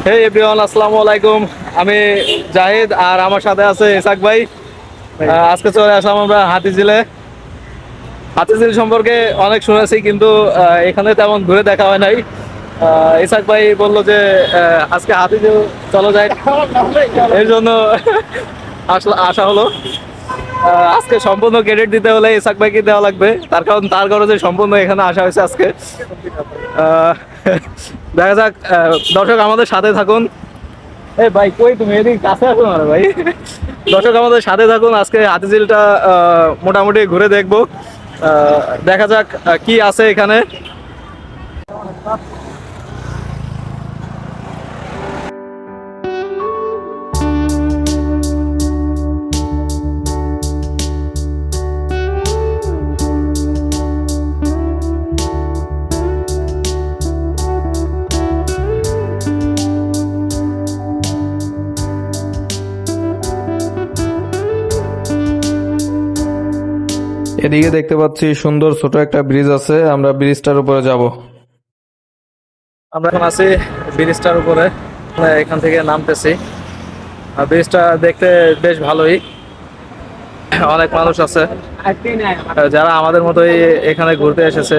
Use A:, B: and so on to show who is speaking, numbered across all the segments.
A: হেই everyone, আসসালামু আলাইকুম। আমি জাহিদ আর আমার সাথে আছে ইসাক ভাই। আজকে চলে আসলাম আমরা হাতিঝিলে। হাতিঝিল সম্পর্কে অনেক শুনেছি, কিন্তু এখানে তেমন ঘুরে দেখা হয় নাই। ইসাক ভাই বললো যে আজকে হাতিঝিল চলো যায়, এর জন্য আসা হলো। আজকে সম্পূর্ণ ক্রেডিট দিতে হলে ইসাক ভাইকে দেওয়া লাগবে, তার কারণ তার খরচে সম্পূর্ণ এখানে আসা হয়েছে আজকে। আহ, দেখা যাক, দর্শক আমাদের সাথে থাকুন। এই ভাই কই তুমি, এদিকে কাছে আসো না ভাই। দর্শক আমাদের সাথে থাকুন, আজকে হাতিঝিলটা মোটামুটি ঘুরে দেখবো। দেখা যাক কি আছে এখানে। এদিকে দেখতে পাচ্ছি সুন্দর ছোট একটা ব্রিজ আছে, আমরা ব্রিজটার উপরে যাব। আমরা এখন আছি ব্রিজটার উপরে, এখান থেকে নামতেছি। ব্রিজটা দেখতে বেশ ভালোই, অনেক মানুষ আছে যারা আমাদের মতোই এখানে ঘুরতে এসেছে।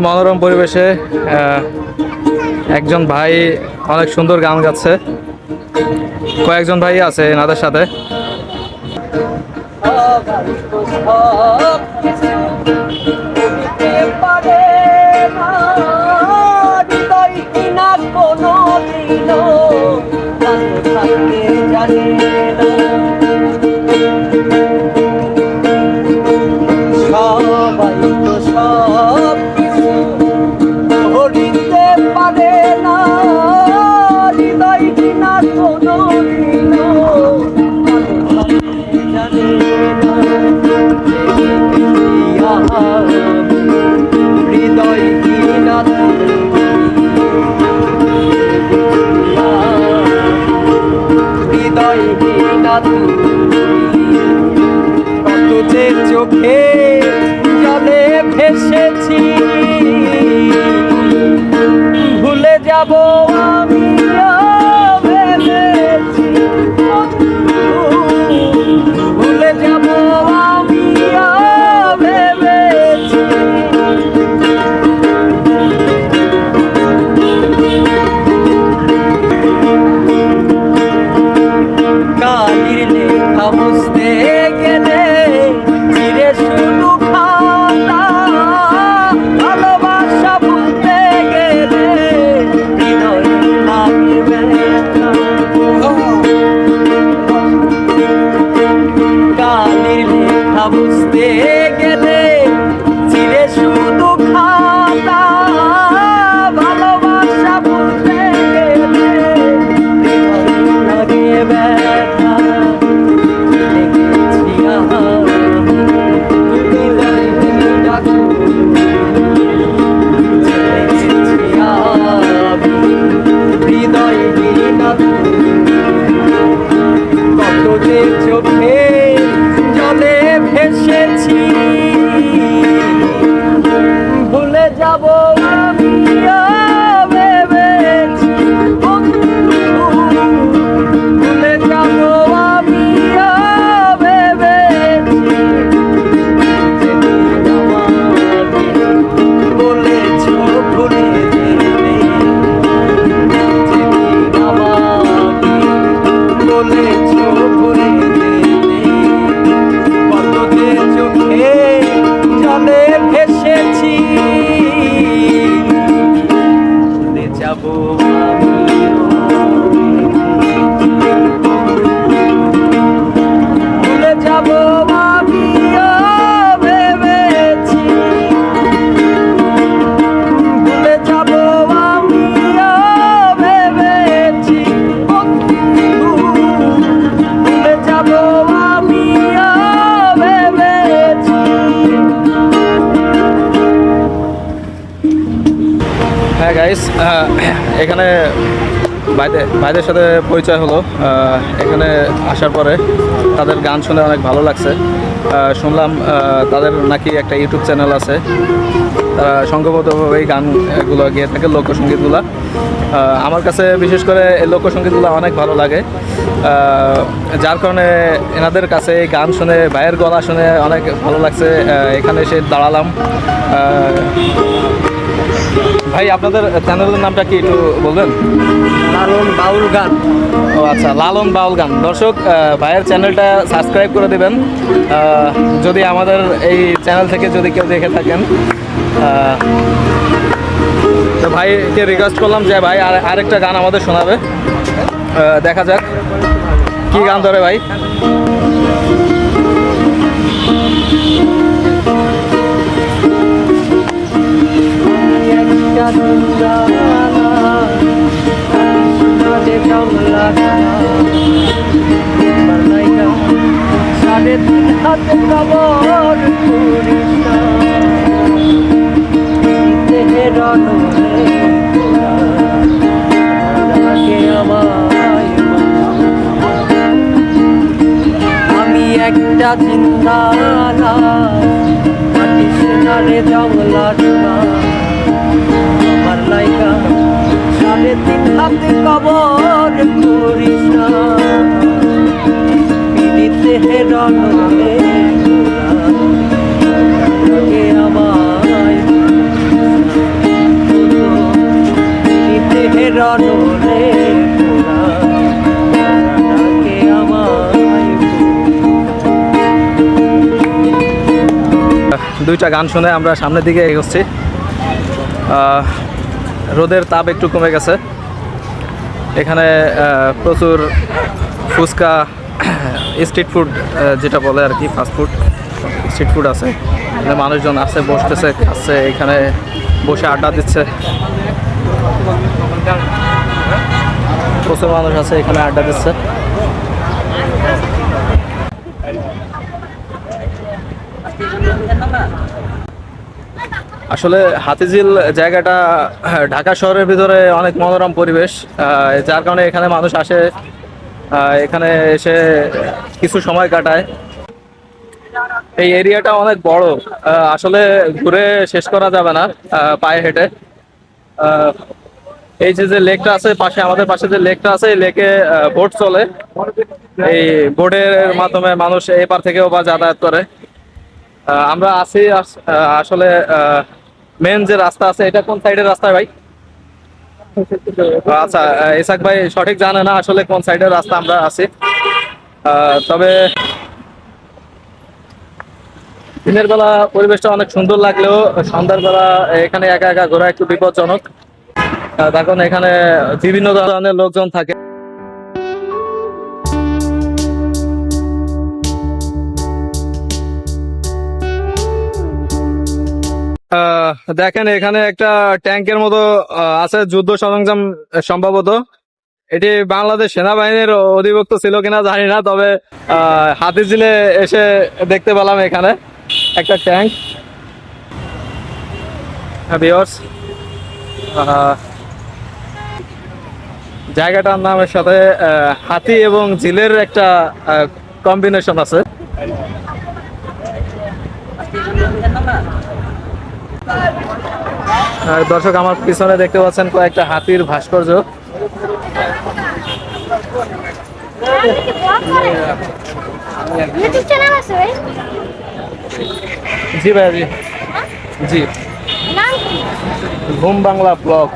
A: মনোরম পরিবেশে একজন ভাই অনেক সুন্দর গান গাচ্ছে, কয়েকজন ভাই আছে এনাদের সাথে।
B: কত যে চোখে জলে ভেসেছি, ভুলে যাব আমি ভেবেছি, ভুলে যাব আমি ভেবেছি। কালির লেখা বুঝতে গেলে চিরে শুধু খাতা, ভালোবাসা ভুলতে গেলে হৃদয়ে লাগে ব্যথা। কালির লেখা বুঝতে গেলে চিরে শুধু খাতা, ভালোবাসা ভুলতে গেলে হৃদয়ে লাগে ব্যথা। কত যে চোখে জলে ভেসেছি, ভুলে যাব আমি ভেবেছি, ভুলে যাব আমি ভেবেছি। যেদিন আমাকে বলেছ ভুলে যেতে, যেদিন আমাকে বলেছ ভুলে যেতে, কত যে চোখে জলে ভেসেছি, ভুলে যাব আমি ভুলে যাব আমি ভেবেছি, ভুলে যাব আমি ভেবেছি, ভুলে যাব আমি ভেবেছি।
A: হ্যাঁ গাইস, এখানে ভাইদের সাথে পরিচয় হলো। এখানে আসার পরে তাদের গান শুনে অনেক ভালো লাগছে। শুনলাম তাদের নাকি একটা ইউটিউব চ্যানেল আছে, তারা সংঘবদ্ধভাবে এই গানগুলো গেয়ে থাকে, লোকসঙ্গীতগুলো। আমার কাছে বিশেষ করে এই লোকসঙ্গীতগুলো অনেক ভালো লাগে, যার কারণে এনাদের কাছে এই গান শুনে, ভাইয়ের গলা শুনে অনেক ভালো লাগছে। এখানে এসে দাঁড়ালাম। ভাই, আপনাদের চ্যানেলের নামটা কি একটু বলবেন?
B: লালন বাউল গান।
A: ও আচ্ছা, লালন বাউল গান। দর্শক, ভাইয়ের চ্যানেলটা সাবস্ক্রাইব করে দেবেন যদি আমাদের এই চ্যানেল থেকে যদি কেউ দেখে থাকেন। তো ভাইকে রিকোয়েস্ট করলাম যে ভাই আরেকটা গান আমাদের শোনাবে। দেখা যাক কি গান ধরে ভাই।
B: সাড়ে তিন হাতে কবর করিস না, দেহের অনলে রাখে আমায়। আমি একটা চিন্তা কাটিস না রে জঙ্গলার না, আমার লাইকা সাড়ে তিন হাতে কবর করিস না, দেহের অনলে রাখে আমায়। দেহের অনলে রাখে আমায়।
A: দুইটা গান শুনে আমরা সামনের দিকে এগোচ্ছি। রোদের তাপ একটু কমে গেছে। এখানে প্রচুর ফুচকা, স্ট্রিট ফুড যেটা বলে আর কি, ফাস্ট ফুড, স্ট্রিট ফুড আছে। এখানে মানুষজন আছে, বসতেছে, খাচ্ছে, এখানে বসে আড্ডা দিচ্ছে। প্রচুর মানুষ আছে এখানে আড্ডা দিচ্ছে। আসলে হাতিঝিল জায়গাটা ঢাকা শহরের ভিতরে অনেক মনোরম পরিবেশ, যার কারণে এখানে মানুষ আসে, এখানে এসে কিছু সময় কাটায়। এই এরিয়াটা অনেক বড়, আসলে ঘুরে শেষ করা যাবে না পায়ে হেঁটে। এই যে লেকটা আছে পাশে, আমাদের পাশে যে লেকটা আছে, এই লেকে বোট চলে। এই বোটের মাধ্যমে মানুষ এপার থেকে ওপার যাতায়াত করে। আমরা আছি আসলে মেন যে রাস্তা আছে, এটা কোন সাইডের রাস্তা ভাই? আচ্ছা, ইসাক ভাই সঠিক জানে না আসলে কোন সাইডের রাস্তা আমরা আছি। তবে দিনের বেলা পরিবেশটা অনেক সুন্দর লাগলেও সন্ধ্যার বেলা এখানে একা একা ঘোরা একটু বিপজ্জনক, তখন এখানে বিভিন্ন ধরনের লোকজন থাকে। দেখেন এখানে একটা ট্যাঙ্কের মতো আছে, যুদ্ধ সরঞ্জাম সম্ভবত। এটি বাংলাদেশ সেনাবাহিনীর অধিভুক্ত ছিল কিনা জানি না, তবে হাতিঝিলে এসে দেখতে পেলাম এখানে একটা ট্যাঙ্ক। ভিউয়ার্স, জায়গাটার নামের সাথে হাতি এবং ঝিলের একটা কম্বিনেশন আছে। দর্শক, আমার পিছনে দেখতে পাচ্ছেন কয়েকটা হাতির ভাস্কর্য।
C: ইউটিউব চ্যানেল আছে ভাই?
A: জি ভাই, জি জি,
C: নাম কি?
A: ঘুম বাংলা ব্লগ।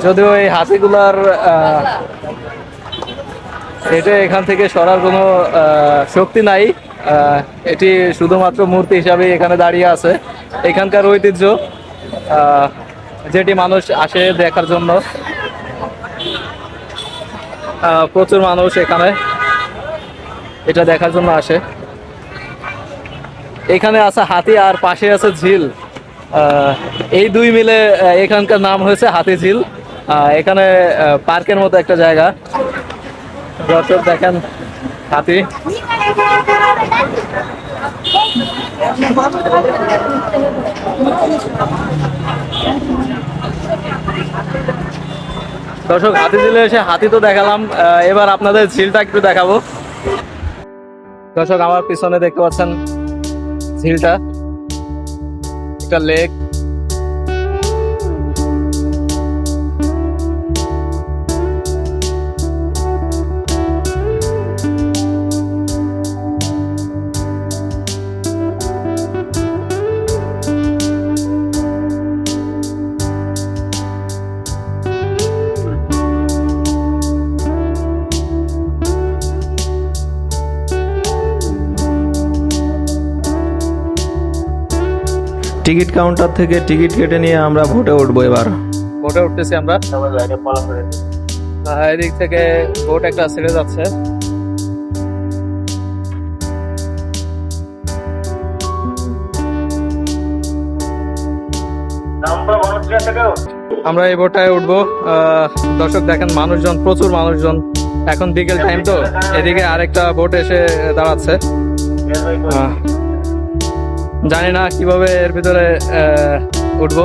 A: যদিও এই হাতিগুলার এটা এখান থেকে সরার কোনো শক্তি নাই, এটি শুধুমাত্র মূর্তি হিসাবে এখানে দাঁড়িয়ে আছে। এখানকার ঐতিহ্য, যেটি মানুষ আসে দেখার জন্য। প্রচুর মানুষ এখানে এটা দেখার জন্য আসে। এখানে আছে হাতি আর পাশে আছে ঝিল, এই দুই মিলে এখানকার নাম হয়েছে হাতিঝিল। এখানে পার্কের মতো একটা জায়গা। দর্শক দেখেন হাতি। দর্শক হাতিঝিলে এসে হাতি তো দেখালাম, এবার আপনাদের ঝিলটা একটু দেখাবো। দর্শক আমার পিছনে দেখতে পাচ্ছেন ঝিলটা, একটা লেক।
D: টিকিট কাউন্টার থেকে টিকিট কেটে নিয়ে আমরা ভোটে উঠবো এবার।
A: ভোটে উঠতেছি আমরা। এদিক থেকে ভোট একটা ছেড়ে যাচ্ছে। আমরা এই ভোটটায় উঠবো। দর্শক দেখেন মানুষজন, প্রচুর মানুষজন। এখন বিকেল টাইম তো, এদিকে আরেকটা ভোট এসে দাঁড়াচ্ছে। জানি না কিভাবে এর ভিতরে উঠবো।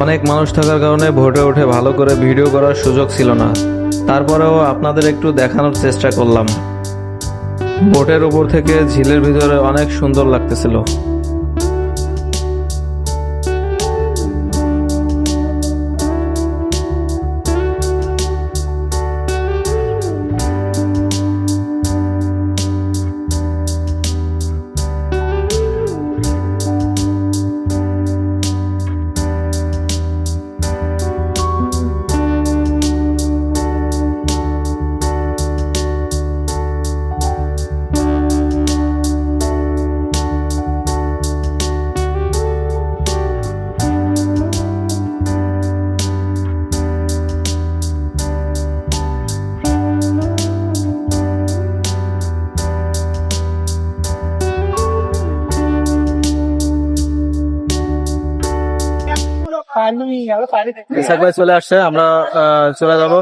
D: অনেক মানুষ থাকার কারণে ভোটে উঠে ভালো করে ভিডিও করার সুযোগ ছিল না, তারপরেও আপনাদের একটু দেখানোর চেষ্টা করলাম। ভোটের উপর থেকে ঝিলের ভিতরে অনেক সুন্দর লাগতেছিল।
A: ইসাক ভাই চলে আসছে, আমরা চলে যাবো।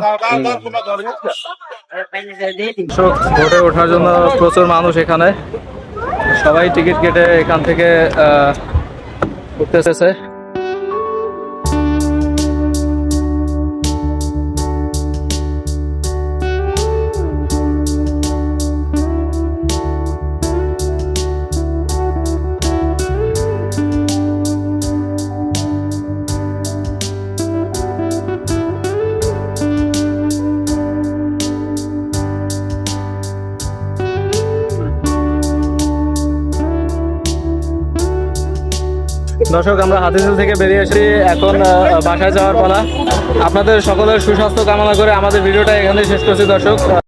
A: ভোটে ওঠার জন্য প্রচুর মানুষ এখানে, সবাই টিকিট কেটে এখান থেকে উঠতেছে। দর্শক আমরা হাতিঝিল থেকে বেরিয়ে এসেছি, এখন বাসায় যাওয়ার পালা। আপনাদের সকলের সুস্বাস্থ্য কামনা করে আমাদের ভিডিওটা এখানে শেষ করছি দর্শক।